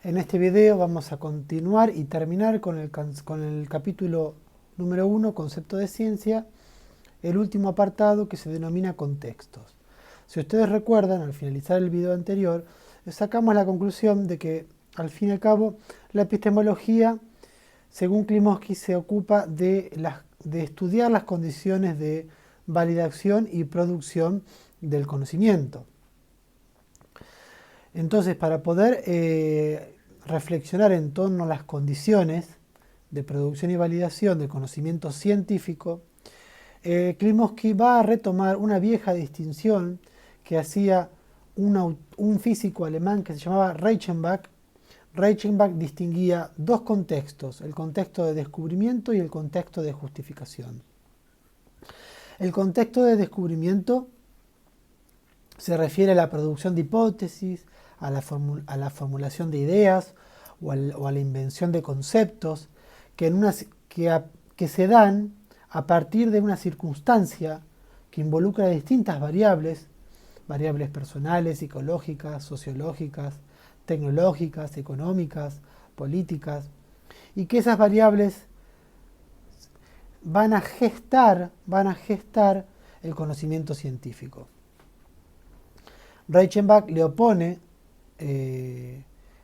En este video vamos a continuar y terminar con el capítulo número 1, concepto de ciencia, el último apartado que se denomina contextos. Si ustedes recuerdan, al finalizar el video anterior, sacamos la conclusión de que, al fin y al cabo, la epistemología, según Klimovsky, se ocupa de estudiar las condiciones de validación y producción del conocimiento. Entonces, para poder reflexionar en torno a las condiciones de producción y validación del conocimiento científico, Klimovsky va a retomar una vieja distinción que hacía un físico alemán que se llamaba Reichenbach. Reichenbach distinguía dos contextos, el contexto de descubrimiento y el contexto de justificación. El contexto de descubrimiento se refiere a la producción de hipótesis, a la formulación de ideas o a la invención de conceptos que se dan a partir de una circunstancia que involucra distintas variables personales, psicológicas, sociológicas, tecnológicas, económicas, políticas, y que esas variables van a gestar el conocimiento científico. Reichenbach le opone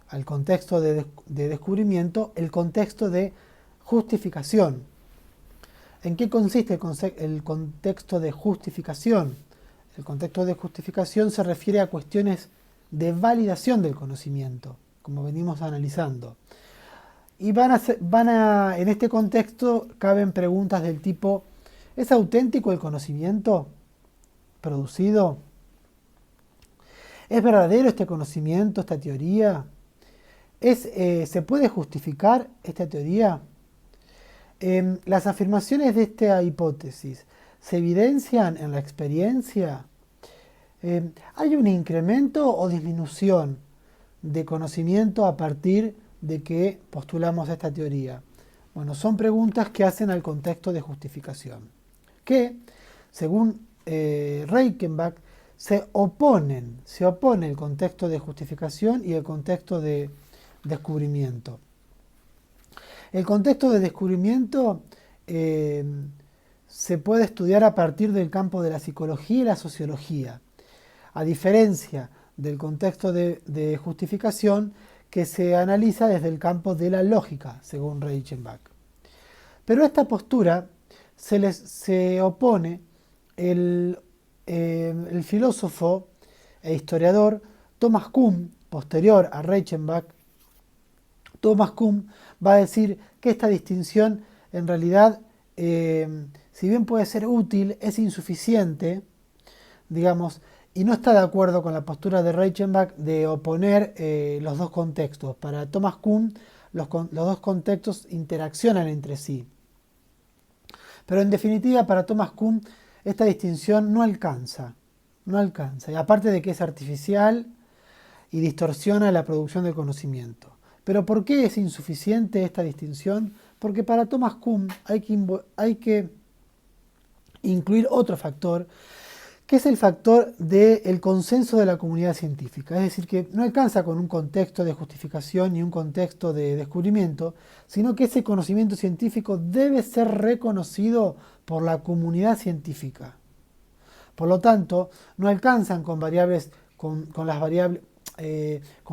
al contexto de descubrimiento el contexto de justificación. ¿En qué consiste el contexto de justificación? El contexto de justificación se refiere a cuestiones de validación del conocimiento, como venimos analizando. Y en este contexto caben preguntas del tipo: ¿es auténtico el conocimiento producido? ¿Es verdadero este conocimiento, esta teoría? ¿Se puede justificar esta teoría? ¿Las afirmaciones de esta hipótesis se evidencian en la experiencia? ¿Hay un incremento o disminución de conocimiento a partir de que postulamos esta teoría? Bueno, son preguntas que hacen al contexto de justificación, que, según Reichenbach, se opone el contexto de justificación y el contexto de descubrimiento. El contexto de descubrimiento se puede estudiar a partir del campo de la psicología y la sociología, a diferencia del contexto de justificación que se analiza desde el campo de la lógica, según Reichenbach. Pero a esta postura se opone el filósofo e historiador Thomas Kuhn, posterior a Reichenbach. Thomas Kuhn va a decir que esta distinción, en realidad, si bien puede ser útil, es insuficiente, digamos, y no está de acuerdo con la postura de Reichenbach de oponer los dos contextos. Para Thomas Kuhn, los dos contextos interaccionan entre sí. Pero en definitiva, para Thomas Kuhn, esta distinción no alcanza. Y aparte de que es artificial y distorsiona la producción del conocimiento. ¿Pero por qué es insuficiente esta distinción? Porque para Thomas Kuhn hay que incluir otro factor, que es el factor del consenso de la comunidad científica. Es decir, que no alcanza con un contexto de justificación ni un contexto de descubrimiento, sino que ese conocimiento científico debe ser reconocido por la comunidad científica. Por lo tanto, no alcanzan con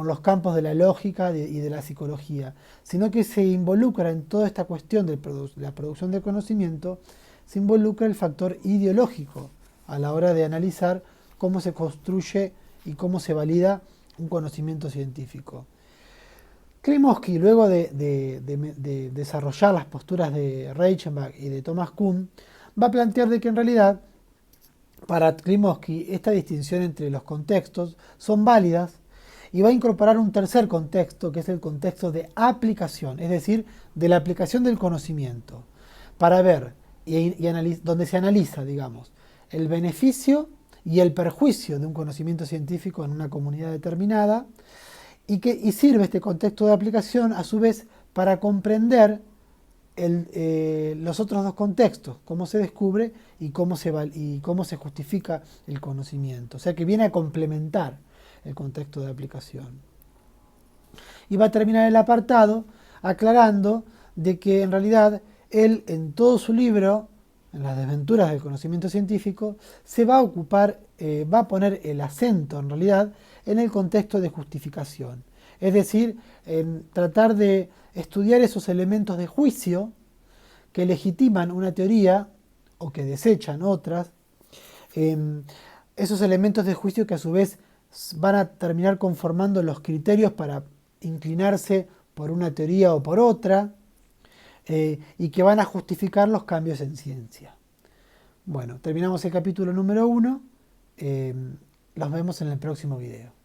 los campos de la lógica y de la psicología, sino que se involucra en toda esta cuestión de la producción de conocimiento, se involucra el factor ideológico a la hora de analizar cómo se construye y cómo se valida un conocimiento científico. Klimovsky, luego de desarrollar las posturas de Reichenbach y de Thomas Kuhn, va a plantear de que en realidad para Klimovsky esta distinción entre los contextos son válidas y va a incorporar un tercer contexto, que es el contexto de aplicación, es decir, de la aplicación del conocimiento, para ver donde se analiza, digamos, el beneficio y el perjuicio de un conocimiento científico en una comunidad determinada, y sirve este contexto de aplicación a su vez para comprender los otros dos contextos, cómo se descubre y cómo se justifica el conocimiento. O sea que viene a complementar el contexto de aplicación. Y va a terminar el apartado aclarando de que en realidad él en todo su libro, en las desventuras del conocimiento científico, se va a ocupar, va a poner el acento en realidad en el contexto de justificación. Es decir, en tratar de estudiar esos elementos de juicio que legitiman una teoría o que desechan otras, esos elementos de juicio que a su vez van a terminar conformando los criterios para inclinarse por una teoría o por otra, y que van a justificar los cambios en ciencia. Bueno, terminamos el capítulo número 1. Los vemos en el próximo video.